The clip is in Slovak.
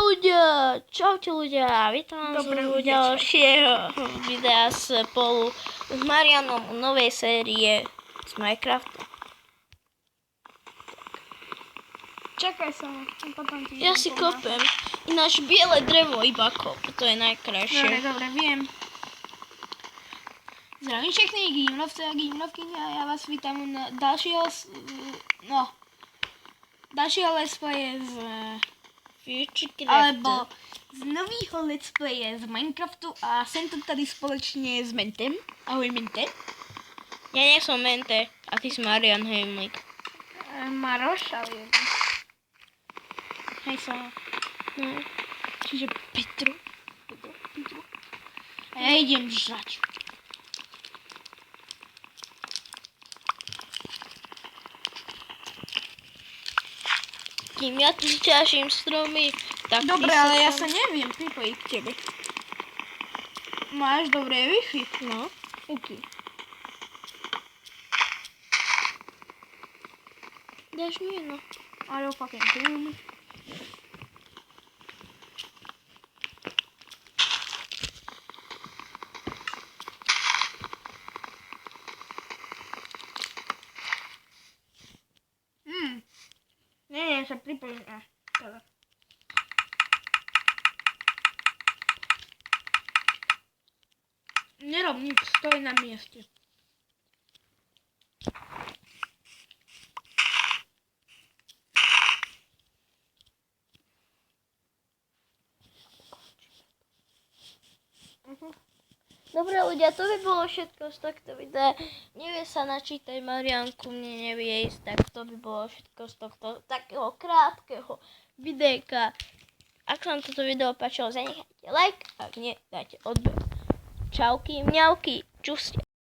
Čaute ľudia, vítam vás Dobre, u ďalšieho videa spolu s Marianom u novej série z Minecraftu. Čakaj sa, potom ti Ja si kopem, ináč biele drevo iba kop, to je najkrajšie. Dobre, viem. Zdravím všechny gímlovce a gímlovkyně a já vás vítám u dalšího let's playe z alebo z novýho let's playe z Minecraftu a jsem tu tady společně s Mentem. Ahoj Mente. Ja nie som Mente a ty si Marian Heimlik. Maroš, ale jedno. Hej sa. No. Čiže Petru. A ja idem žrať. Kým ja tu ťažím stromy, tak Dobre, ty ale ja tam- sa neviem pripojiť k tebe. Máš dobré Wi-Fi? No. OK. Dáš mi jedno. Ale opakujem, to je Nie, sa pripojím až. Teda. Nerob nič, stoj na mieste. Dobre ľudia, to by bolo všetko z tohto videa. Nevie sa načítať Marianku, mne nevie ísť, tak to by bolo všetko z tohto takého krátkeho videjka. Ak sa vám toto video páčilo, zanechajte like, ak nie, dajte odber. Čauky, mňauky, čuste.